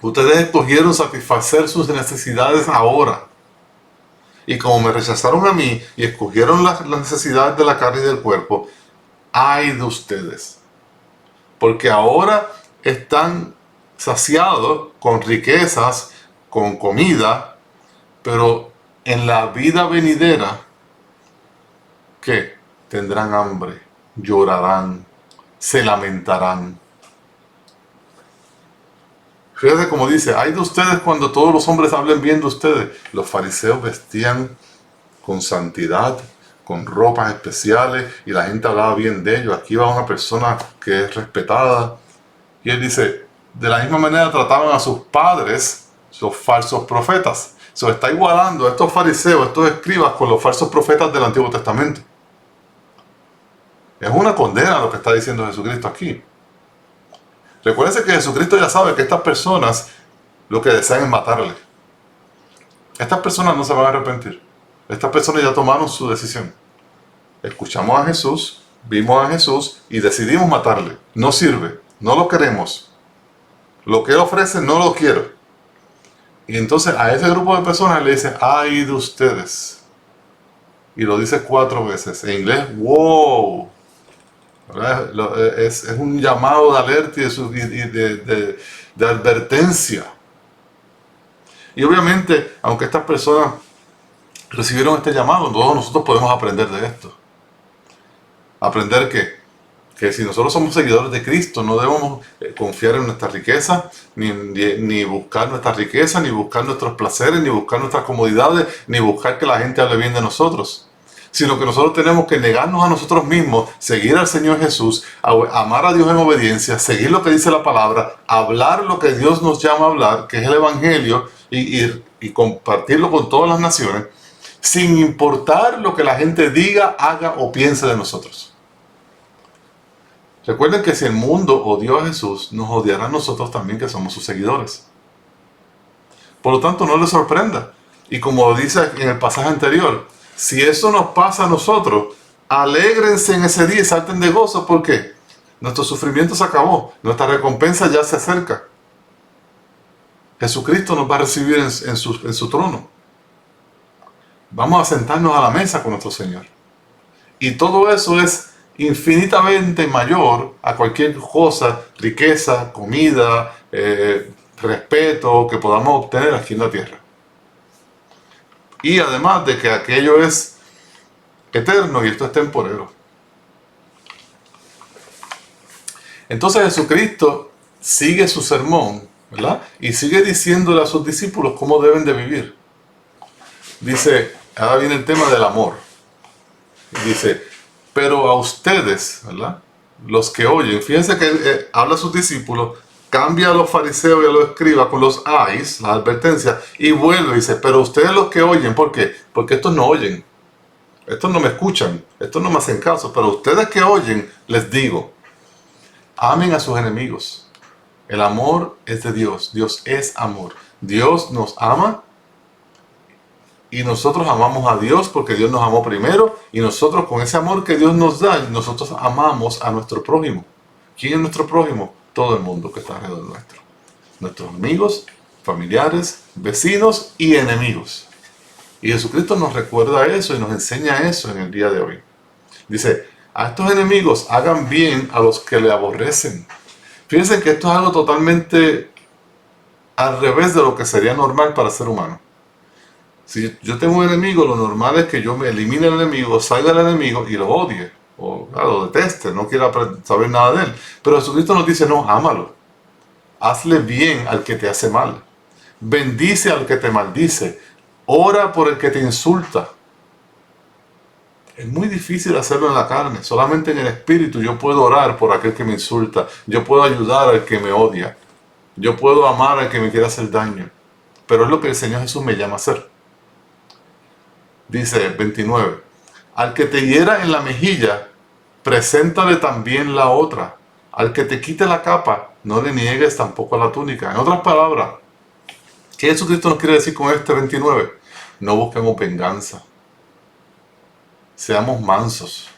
Ustedes escogieron satisfacer sus necesidades ahora. Y como me rechazaron a mí y escogieron las necesidades de la carne y del cuerpo, ay de ustedes. Porque ahora están saciados con riquezas, con comida, pero en la vida venidera, ¿qué? Tendrán hambre, llorarán, se lamentarán. Fíjate como dice, ay de ustedes cuando todos los hombres hablen bien de ustedes. Los fariseos vestían con santidad, con ropas especiales, y la gente hablaba bien de ellos. Aquí va una persona que es respetada. Y él dice, de la misma manera trataban a sus padres, los falsos profetas. Se está igualando a estos fariseos, estos escribas, con los falsos profetas del Antiguo Testamento. Es una condena lo que está diciendo Jesucristo aquí. Recuérdense que Jesucristo ya sabe que estas personas lo que desean es matarle. Estas personas no se van a arrepentir. Estas personas ya tomaron su decisión. Escuchamos a Jesús, vimos a Jesús y decidimos matarle. No sirve, no lo queremos. Lo que él ofrece no lo quiero. Y entonces a ese grupo de personas le dice, ay de ustedes. Y lo dice 4 veces. En inglés, wow. Es un llamado de alerta y de advertencia. Y obviamente, aunque estas personas recibieron este llamado, todos nosotros podemos aprender de esto. Aprender que si nosotros somos seguidores de Cristo, no debemos confiar en nuestra riqueza, ni buscar nuestra riqueza, ni buscar nuestros placeres, ni buscar nuestras comodidades, ni buscar que la gente hable bien de nosotros. Sino que nosotros tenemos que negarnos a nosotros mismos, seguir al Señor Jesús, amar a Dios en obediencia, seguir lo que dice la palabra, hablar lo que Dios nos llama a hablar, que es el Evangelio, y compartirlo con todas las naciones, sin importar lo que la gente diga, haga o piense de nosotros. Recuerden que si el mundo odió a Jesús, nos odiará a nosotros también que somos sus seguidores. Por lo tanto, no les sorprenda. Y como dice en el pasaje anterior, si eso nos pasa a nosotros, alégrense en ese día y salten de gozo. ¿Por qué? Nuestro sufrimiento se acabó. Nuestra recompensa ya se acerca. Jesucristo nos va a recibir en su trono. Vamos a sentarnos a la mesa con nuestro Señor. Y todo eso es infinitamente mayor a cualquier cosa, riqueza, comida, respeto que podamos obtener aquí en la tierra. Y además de que aquello es eterno y esto es temporero. Entonces Jesucristo sigue su sermón, ¿verdad? Y sigue diciéndole a sus discípulos cómo deben de vivir. Dice, ahora viene el tema del amor. Dice, pero a ustedes, ¿verdad? Los que oyen, fíjense que habla a sus discípulos, cambia a los fariseos y a los escribas con los ayes, las advertencias, y vuelve y dice, pero ustedes los que oyen, ¿por qué? Porque estos no oyen, estos no me escuchan, estos no me hacen caso, pero ustedes que oyen, les digo, amen a sus enemigos. El amor es de Dios, Dios es amor. Dios nos ama y nosotros amamos a Dios porque Dios nos amó primero y nosotros con ese amor que Dios nos da, nosotros amamos a nuestro prójimo. ¿Quién es nuestro prójimo? Todo el mundo que está alrededor nuestro. Nuestros amigos, familiares, vecinos y enemigos. Y Jesucristo nos recuerda eso y nos enseña eso en el día de hoy. Dice, a estos enemigos hagan bien a los que le aborrecen. Fíjense que esto es algo totalmente al revés de lo que sería normal para el ser humano. Si yo tengo un enemigo, lo normal es que yo me elimine el enemigo, salga el enemigo y lo odie, o lo deteste, no quiera saber nada de él. Pero Jesucristo nos dice, no, ámalo. Hazle bien al que te hace mal. Bendice al que te maldice. Ora por el que te insulta. Es muy difícil hacerlo en la carne. Solamente en el espíritu yo puedo orar por aquel que me insulta. Yo puedo ayudar al que me odia. Yo puedo amar al que me quiere hacer daño. Pero es lo que el Señor Jesús me llama a hacer. Dice 29. Al que te hiera en la mejilla, preséntale también la otra. Al que te quite la capa, no le niegues tampoco la túnica. En otras palabras, ¿qué Jesucristo nos quiere decir con este 29? No busquemos venganza. Seamos mansos.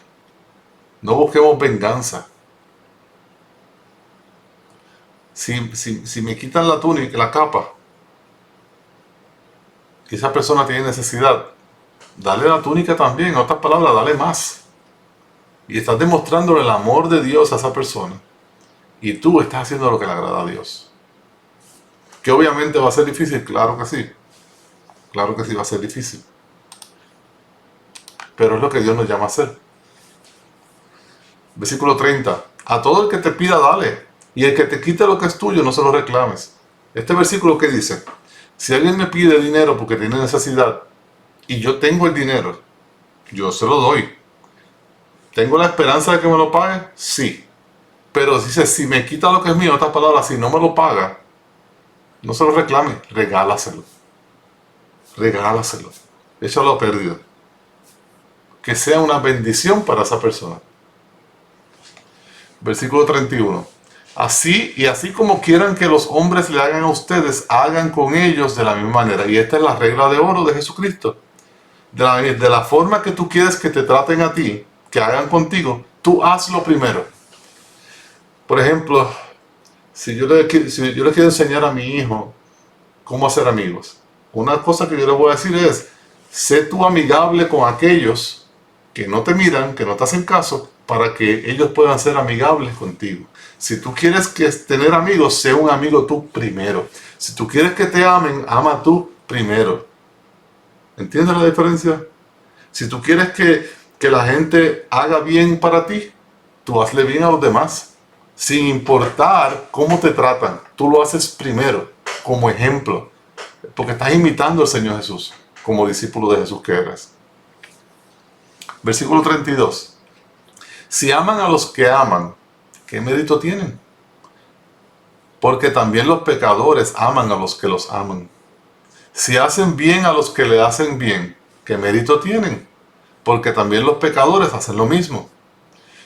No busquemos venganza. Si me quitan la túnica, la capa, y esa persona tiene necesidad, dale la túnica también. En otras palabras, dale más. Y estás demostrándole el amor de Dios a esa persona. Y tú estás haciendo lo que le agrada a Dios. Que obviamente va a ser difícil, claro que sí. Claro que sí va a ser difícil. Pero es lo que Dios nos llama a hacer. Versículo 30. A todo el que te pida, dale. Y el que te quite lo que es tuyo, no se lo reclames. Este versículo, ¿qué dice? Si alguien me pide dinero porque tiene necesidad, y yo tengo el dinero, yo se lo doy. ¿Tengo la esperanza de que me lo pague? Sí. Pero dice, si me quita lo que es mío, en otras palabras, si no me lo paga, no se lo reclame, regálaselo. Regálaselo. Échalo a pérdida. Que sea una bendición para esa persona. Versículo 31. Así como quieran que los hombres le hagan a ustedes, hagan con ellos de la misma manera. Y esta es la regla de oro de Jesucristo. De la forma que tú quieres que te traten a ti, que hagan contigo, tú hazlo primero. Por ejemplo, si yo le quiero enseñar a mi hijo cómo hacer amigos, una cosa que yo le voy a decir es, sé tú amigable con aquellos que no te miran, que no te hacen caso, para que ellos puedan ser amigables contigo. Si tú quieres tener amigos, sé un amigo tú primero. Si tú quieres que te amen, ama tú primero. ¿Entiendes la diferencia? Si tú quieres que la gente haga bien para ti, tú hazle bien a los demás. Sin importar cómo te tratan, tú lo haces primero, como ejemplo. Porque estás imitando al Señor Jesús, como discípulo de Jesús que eres. Versículo 32. Si aman a los que aman, ¿qué mérito tienen? Porque también los pecadores aman a los que los aman. Si hacen bien a los que le hacen bien, ¿qué mérito tienen? Porque también los pecadores hacen lo mismo.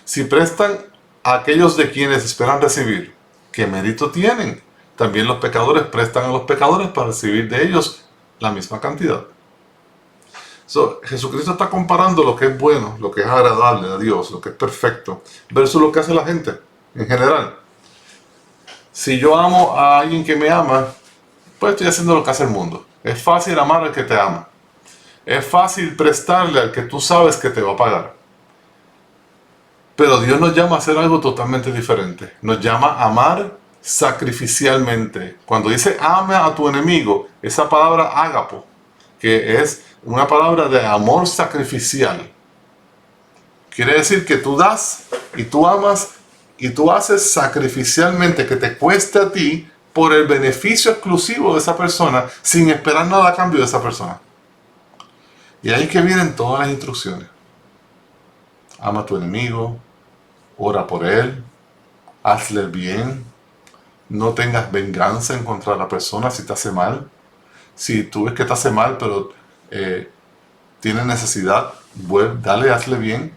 Si prestan aquellos de quienes esperan recibir, ¿qué mérito tienen? También los pecadores prestan a los pecadores para recibir de ellos la misma cantidad. Jesucristo está comparando lo que es bueno, lo que es agradable a Dios, lo que es perfecto, versus lo que hace la gente en general. Si yo amo a alguien que me ama, pues estoy haciendo lo que hace el mundo. Es fácil amar al que te ama. Es fácil prestarle al que tú sabes que te va a pagar. Pero Dios nos llama a hacer algo totalmente diferente. Nos llama a amar sacrificialmente. Cuando dice ama a tu enemigo, esa palabra ágapo, que es una palabra de amor sacrificial, quiere decir que tú das y tú amas y tú haces sacrificialmente, que te cueste a ti por el beneficio exclusivo de esa persona, sin esperar nada a cambio de esa persona. Y ahí que vienen todas las instrucciones. Ama a tu enemigo, ora por él, hazle el bien, no tengas venganza en contra de la persona si te hace mal. Si tú ves que te hace mal, pero tiene necesidad, dale, hazle bien.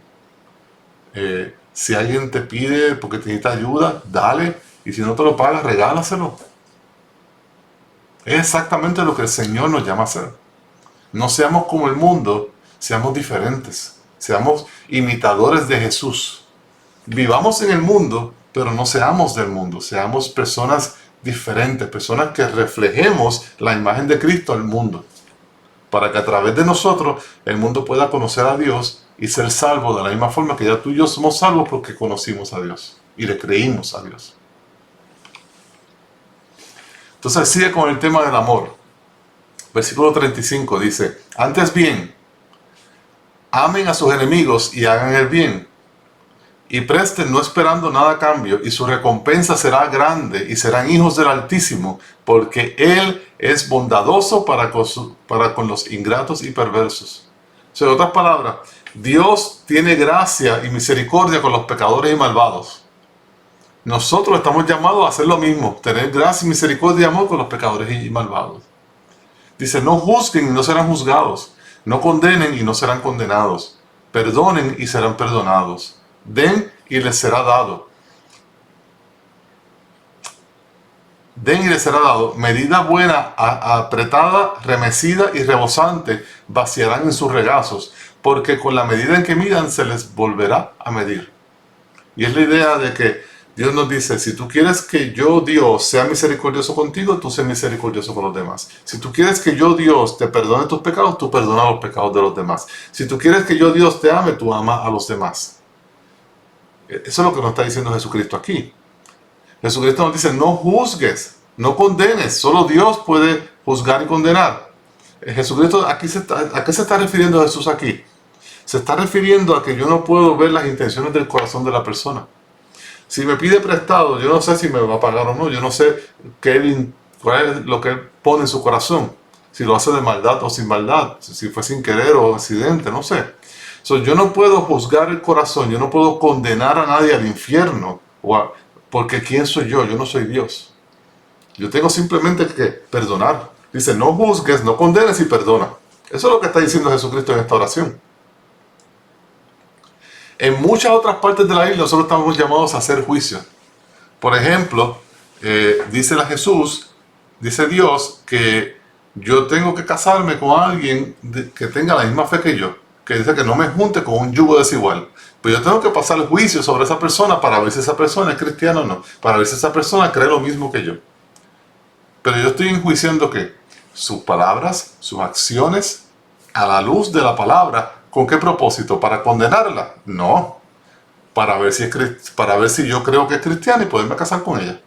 Si alguien te pide porque te necesita ayuda, dale. Y si no te lo pagas, regálaselo. Es exactamente lo que el Señor nos llama a hacer. No seamos como el mundo, seamos diferentes. Seamos imitadores de Jesús. Vivamos en el mundo, pero no seamos del mundo. Seamos personas diferentes, personas que reflejemos la imagen de Cristo al mundo, para que a través de nosotros el mundo pueda conocer a Dios y ser salvo de la misma forma que ya tú y yo somos salvos porque conocimos a Dios y le creímos a Dios. Entonces sigue con el tema del amor. Versículo 35 dice: antes bien, amen a sus enemigos y hagan el bien, y presten no esperando nada a cambio, y su recompensa será grande, y serán hijos del Altísimo, porque Él es bondadoso para con los ingratos y perversos. O sea, en otras palabras, Dios tiene gracia y misericordia con los pecadores y malvados. Nosotros estamos llamados a hacer lo mismo, tener gracia y misericordia y amor con los pecadores y malvados. Dice: no juzguen y no serán juzgados, no condenen y no serán condenados, perdonen y serán perdonados. Den y les será dado. Den y les será dado. Medida buena, apretada, remecida y rebosante vaciarán en sus regazos, porque con la medida en que midan se les volverá a medir. Y es la idea de que Dios nos dice: si tú quieres que yo, Dios, sea misericordioso contigo, tú sé misericordioso con los demás. Si tú quieres que yo, Dios, te perdone tus pecados, tú perdona los pecados de los demás. Si tú quieres que yo, Dios, te ame, tú ama a los demás. Eso es lo que nos está diciendo Jesucristo aquí. Jesucristo nos dice: no juzgues, no condenes, solo Dios puede juzgar y condenar. Jesucristo, ¿a qué se está refiriendo Jesús aquí? Se está refiriendo a que yo no puedo ver las intenciones del corazón de la persona. Si me pide prestado, yo no sé si me va a pagar o no, yo no sé cuál es lo que él pone en su corazón, si lo hace de maldad o sin maldad, si fue sin querer o accidente, no sé. Yo no puedo juzgar el corazón, yo no puedo condenar a nadie al infierno, porque ¿quién soy yo? Yo no soy Dios. Yo tengo simplemente que perdonar. Dice: no juzgues, no condenes y perdona. Eso es lo que está diciendo Jesucristo en esta oración. En muchas otras partes de la Biblia nosotros estamos llamados a hacer juicio. Por ejemplo, dice Dios que yo tengo que casarme con alguien que tenga la misma fe que yo, que dice que no me junte con un yugo desigual. Pero yo tengo que pasar el juicio sobre esa persona para ver si esa persona es cristiana o no, para ver si esa persona cree lo mismo que yo. Pero yo estoy enjuiciando que sus palabras, sus acciones, a la luz de la palabra. ¿Con qué propósito? ¿Para condenarla? No. Para ver si yo creo que es cristiana y poderme casar con ella.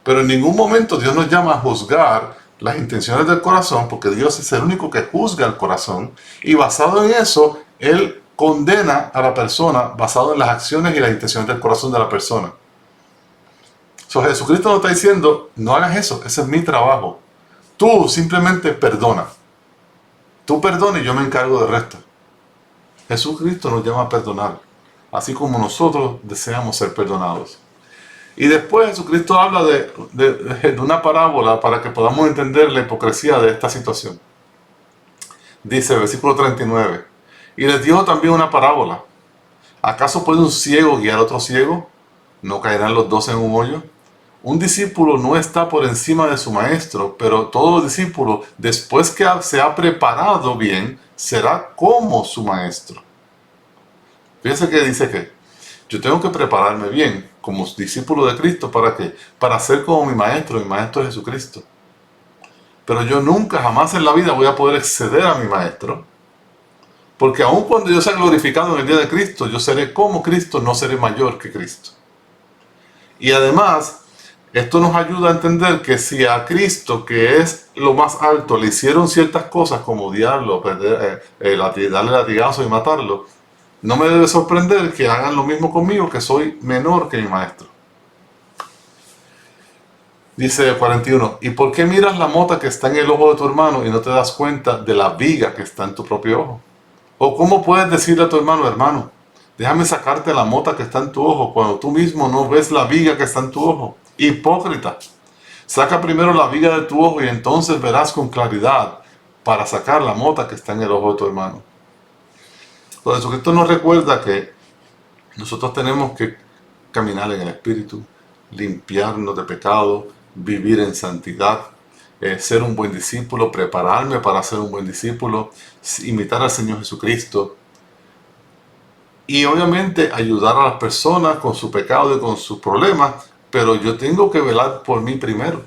Pero en ningún momento Dios nos llama a juzgar las intenciones del corazón, porque Dios es el único que juzga el corazón. Y basado en eso, Él condena a la persona basado en las acciones y las intenciones del corazón de la persona. Jesucristo nos está diciendo: no hagas eso, ese es mi trabajo. Tú simplemente perdona. Tú perdona y yo me encargo del resto. Jesucristo nos llama a perdonar, así como nosotros deseamos ser perdonados. Y después Jesucristo habla de una parábola para que podamos entender la hipocresía de esta situación. Dice, versículo 39, y les dijo también una parábola. ¿Acaso puede un ciego guiar a otro ciego? ¿No caerán los dos en un hoyo? Un discípulo no está por encima de su maestro, pero todo discípulo, después que se ha preparado bien, será como su maestro. Fíjense que dice que yo tengo que prepararme bien como discípulo de Cristo. ¿Para qué? Para ser como mi maestro es Jesucristo. Pero yo nunca, jamás en la vida voy a poder exceder a mi maestro. Porque aun cuando yo sea glorificado en el día de Cristo, yo seré como Cristo, no seré mayor que Cristo. Y además, esto nos ayuda a entender que si a Cristo, que es lo más alto, le hicieron ciertas cosas como odiarlo, darle latigazo y matarlo, no me debe sorprender que hagan lo mismo conmigo, que soy menor que mi maestro. Dice 41, ¿y por qué miras la mota que está en el ojo de tu hermano y no te das cuenta de la viga que está en tu propio ojo? ¿O cómo puedes decirle a tu hermano, hermano, déjame sacarte la mota que está en tu ojo cuando tú mismo no ves la viga que está en tu ojo? Hipócrita, saca primero la viga de tu ojo y entonces verás con claridad para sacar la mota que está en el ojo de tu hermano. Entonces, Jesucristo nos recuerda que nosotros tenemos que caminar en el Espíritu, limpiarnos de pecado, vivir en santidad, ser un buen discípulo, prepararme para ser un buen discípulo, imitar al Señor Jesucristo y obviamente ayudar a las personas con su pecado y con sus problemas, pero yo tengo que velar por mí primero.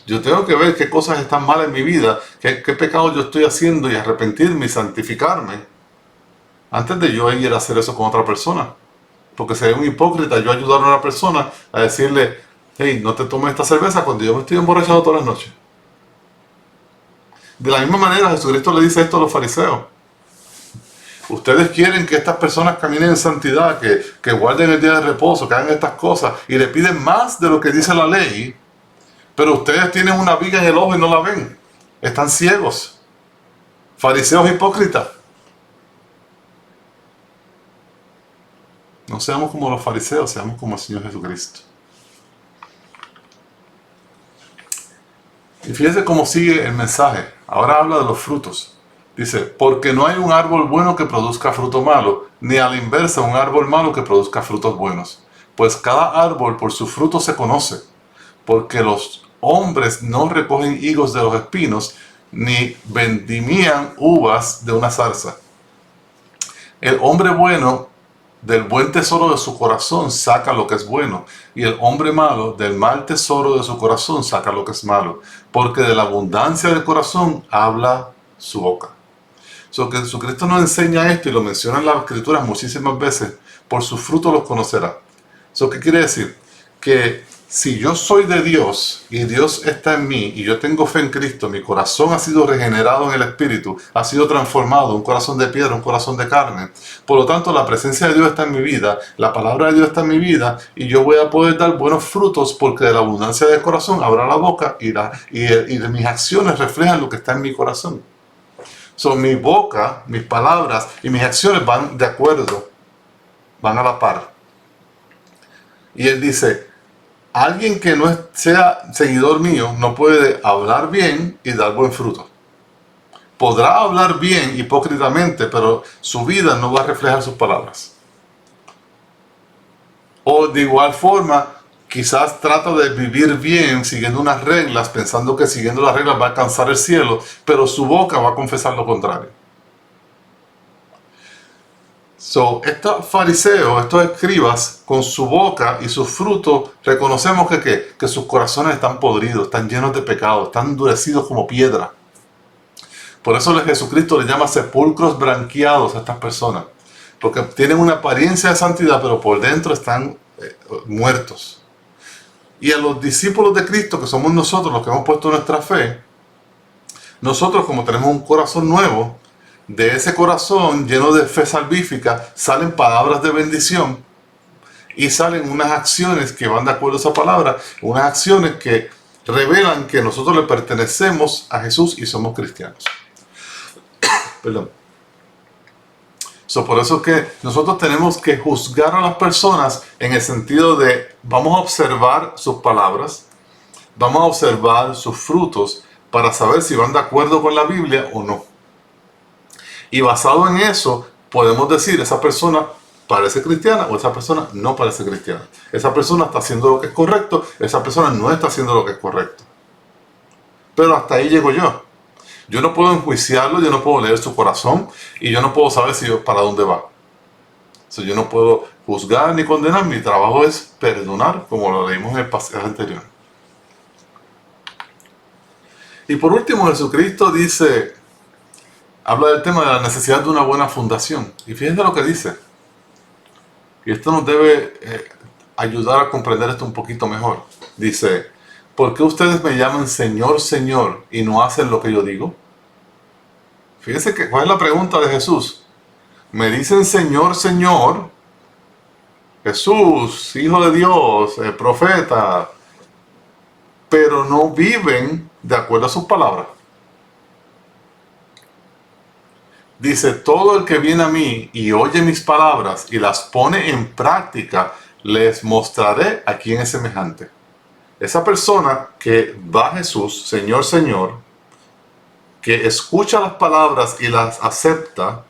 Yo tengo que ver qué cosas están mal en mi vida, qué pecado yo estoy haciendo y arrepentirme y santificarme antes de yo ir a hacer eso con otra persona. Porque sería un hipócrita yo ayudar a una persona a decirle, hey, no te tomes esta cerveza cuando yo me estoy emborrachando todas las noches. De la misma manera, Jesucristo le dice esto a los fariseos. Ustedes quieren que estas personas caminen en santidad, que guarden el día de reposo, que hagan estas cosas, y le piden más de lo que dice la ley, pero ustedes tienen una viga en el ojo y no la ven. Están ciegos. Fariseos hipócritas. No seamos como los fariseos, seamos como el Señor Jesucristo. Y fíjense cómo sigue el mensaje. Ahora habla de los frutos. Dice, porque no hay un árbol bueno que produzca fruto malo, ni a la inversa un árbol malo que produzca frutos buenos. Pues cada árbol por su fruto se conoce, porque los hombres no recogen higos de los espinos, ni vendimían uvas de una zarza. El hombre bueno del buen tesoro de su corazón saca lo que es bueno, y el hombre malo del mal tesoro de su corazón saca lo que es malo, porque de la abundancia del corazón habla su boca. Que Jesucristo nos enseña esto y lo menciona en las Escrituras muchísimas veces. Por sus frutos los conocerá. ¿Qué quiere decir? Que si yo soy de Dios y Dios está en mí y yo tengo fe en Cristo, mi corazón ha sido regenerado en el Espíritu, ha sido transformado, un corazón de piedra, un corazón de carne. Por lo tanto, la presencia de Dios está en mi vida, la palabra de Dios está en mi vida y yo voy a poder dar buenos frutos porque de la abundancia del corazón abra la boca y mis acciones reflejan lo que está en mi corazón. Mi boca, mis palabras y mis acciones van de acuerdo, van a la par. Y él dice, alguien que no sea seguidor mío no puede hablar bien y dar buen fruto. Podrá hablar bien hipócritamente, pero su vida no va a reflejar sus palabras. O de igual forma, quizás trata de vivir bien siguiendo unas reglas, pensando que siguiendo las reglas va a alcanzar el cielo, pero su boca va a confesar lo contrario. Estos fariseos, estos escribas, con su boca y sus frutos, reconocemos que sus corazones están podridos, están llenos de pecado, están endurecidos como piedra. Por eso Jesucristo le llama sepulcros branqueados a estas personas, porque tienen una apariencia de santidad, pero por dentro están muertos. Y a los discípulos de Cristo, que somos nosotros los que hemos puesto nuestra fe, nosotros como tenemos un corazón nuevo, de ese corazón lleno de fe salvífica salen palabras de bendición y salen unas acciones que van de acuerdo a esa palabra, unas acciones que revelan que nosotros le pertenecemos a Jesús y somos cristianos. Perdón. Por eso es que nosotros tenemos que juzgar a las personas en el sentido de vamos a observar sus palabras, vamos a observar sus frutos para saber si van de acuerdo con la Biblia o no. Y basado en eso podemos decir, esa persona parece cristiana o esa persona no parece cristiana. Esa persona está haciendo lo que es correcto, esa persona no está haciendo lo que es correcto. Pero hasta ahí llego yo. Yo no puedo enjuiciarlo, yo no puedo leer su corazón y yo no puedo saber si para dónde va. Yo no puedo juzgar ni condenar, mi trabajo es perdonar, como lo leímos en el pasaje anterior. Y por último, Jesucristo habla del tema de la necesidad de una buena fundación. Y fíjense lo que dice. Y esto nos debe ayudar a comprender esto un poquito mejor. Dice, ¿por qué ustedes me llaman Señor, Señor y no hacen lo que yo digo? Fíjense cuál es la pregunta de Jesús. Me dicen Señor, Señor, Jesús, Hijo de Dios, profeta, pero no viven de acuerdo a sus palabras. Dice, todo el que viene a mí y oye mis palabras y las pone en práctica, les mostraré a quién es semejante. Esa persona que va a Jesús, Señor, Señor, que escucha las palabras y las acepta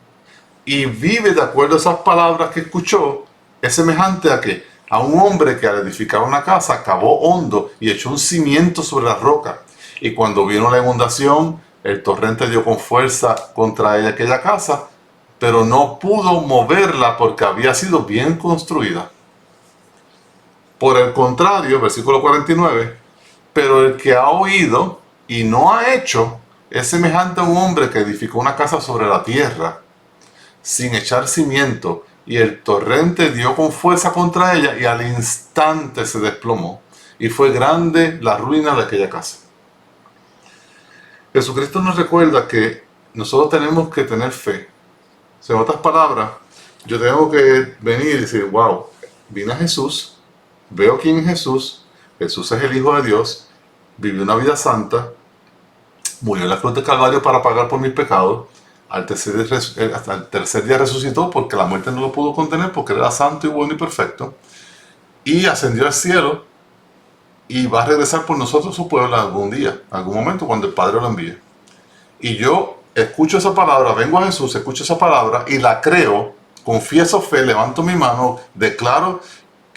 y vive de acuerdo a esas palabras que escuchó, es semejante a que a un hombre que al edificar una casa cavó hondo y echó un cimiento sobre la roca. Y cuando vino la inundación, el torrente dio con fuerza contra ella aquella casa, pero no pudo moverla porque había sido bien construida. Por el contrario, versículo 49, pero el que ha oído y no ha hecho es semejante a un hombre que edificó una casa sobre la tierra sin echar cimiento, y el torrente dio con fuerza contra ella y al instante se desplomó, y fue grande la ruina de aquella casa. Jesucristo nos recuerda que nosotros tenemos que tener fe. En otras palabras, yo tengo que venir y decir, wow, vine a Jesús, veo quién es Jesús, Jesús es el Hijo de Dios, vivió una vida santa, murió en la cruz del Calvario para pagar por mis pecados, hasta el tercer día resucitó porque la muerte no lo pudo contener porque era santo y bueno y perfecto, y ascendió al cielo y va a regresar por nosotros su pueblo algún día, algún momento cuando el Padre lo envíe. Y yo escucho esa palabra, vengo a Jesús, escucho esa palabra y la creo, confieso fe, levanto mi mano, declaro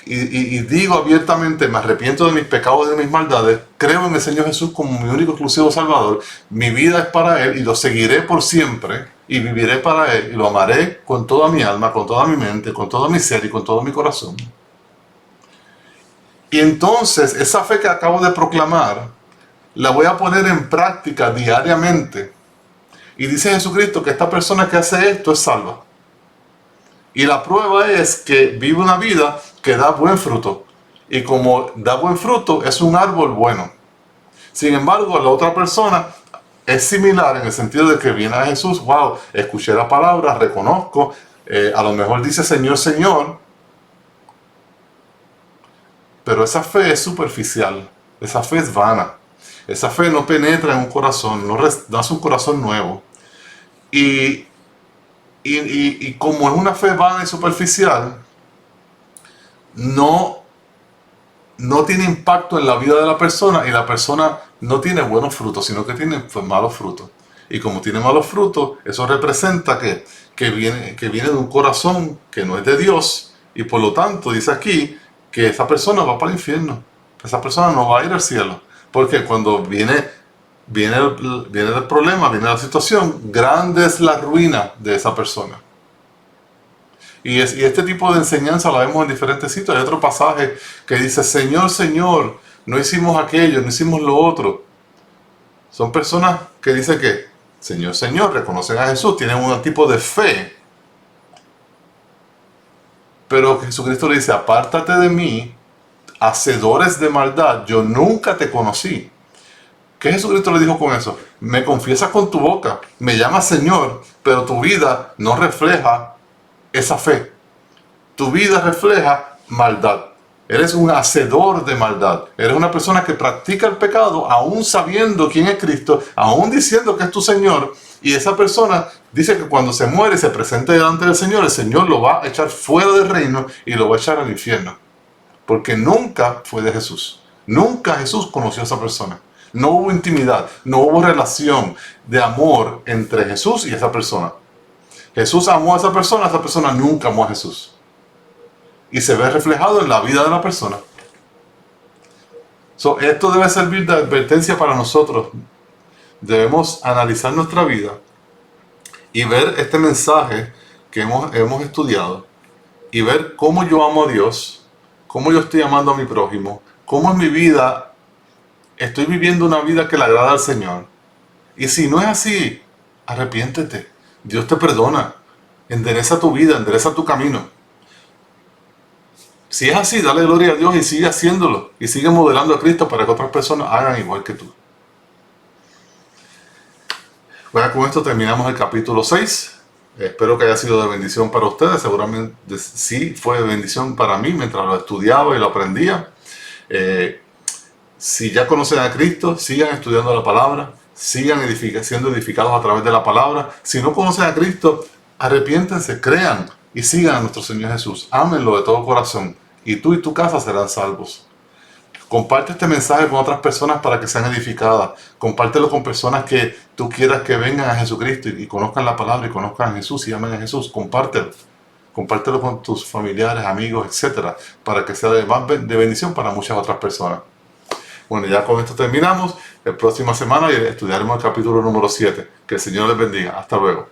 y digo abiertamente, me arrepiento de mis pecados y de mis maldades, creo en el Señor Jesús como mi único exclusivo Salvador, mi vida es para Él y lo seguiré por siempre y viviré para Él y lo amaré con toda mi alma, con toda mi mente, con todo mi ser y con todo mi corazón. Y entonces esa fe que acabo de proclamar la voy a poner en práctica diariamente. Y dice Jesucristo que esta persona que hace esto es salva. Y la prueba es que vive una vida que da buen fruto. Y como da buen fruto, es un árbol bueno. Sin embargo, la otra persona es similar en el sentido de que viene a Jesús, wow, escuché la palabra, reconozco, a lo mejor dice Señor, Señor. Pero esa fe es superficial, esa fe es vana. Esa fe no penetra en un corazón, no hace un corazón nuevo. Y como es una fe vana y superficial, no tiene impacto en la vida de la persona y la persona no tiene buenos frutos, sino que tiene malos frutos. Y como tiene malos frutos, eso representa que viene de un corazón que no es de Dios y por lo tanto dice aquí que esa persona va para el infierno. Esa persona no va a ir al cielo. Porque cuando viene el problema, viene la situación, grande es la ruina de esa persona. Y este tipo de enseñanza la vemos en diferentes sitios. Hay otro pasaje que dice, Señor, Señor, no hicimos aquello, no hicimos lo otro. Son personas que dicen que, Señor, Señor, reconocen a Jesús, tienen un tipo de fe. Pero Jesucristo le dice, apártate de mí, hacedores de maldad, yo nunca te conocí. ¿Qué Jesucristo le dijo con eso? Me confiesas con tu boca, me llamas Señor, pero tu vida no refleja esa fe. Tu vida refleja maldad. Eres un hacedor de maldad. Eres una persona que practica el pecado aún sabiendo quién es Cristo, aún diciendo que es tu Señor. Y esa persona dice que cuando se muere y se presente delante del Señor, el Señor lo va a echar fuera del reino y lo va a echar al infierno. Porque nunca fue de Jesús. Nunca Jesús conoció a esa persona. No hubo intimidad, no hubo relación de amor entre Jesús y esa persona. Jesús amó a esa persona nunca amó a Jesús. y se ve reflejado en la vida de la persona. Esto debe servir de advertencia para nosotros. Debemos analizar nuestra vida y ver este mensaje que hemos estudiado y ver cómo yo amo a Dios, cómo yo estoy amando a mi prójimo, cómo en mi vida estoy viviendo una vida que le agrada al Señor. Y si no es así, arrepiéntete. Dios te perdona. Endereza tu vida, endereza tu camino. Si es así, dale gloria a Dios y sigue haciéndolo. Y sigue modelando a Cristo para que otras personas hagan igual que tú. Bueno, con esto terminamos el capítulo 6. Espero que haya sido de bendición para ustedes. Seguramente sí fue de bendición para mí mientras lo estudiaba y lo aprendía. Si ya conocen a Cristo, sigan estudiando la palabra. Sigan siendo edificados a través de la palabra. Si no conocen a Cristo, arrepiéntense, crean y sigan a nuestro Señor Jesús. Ámenlo de todo corazón y tú y tu casa serán salvos. Comparte este mensaje con otras personas para que sean edificadas. Compártelo con personas que tú quieras que vengan a Jesucristo y conozcan la palabra y conozcan a Jesús y amen a Jesús. Compártelo. Compártelo con tus familiares, amigos, etcétera, para que sea de bendición para muchas otras personas. Bueno, ya con esto terminamos. La próxima semana estudiaremos el capítulo número 7. Que el Señor les bendiga. Hasta luego.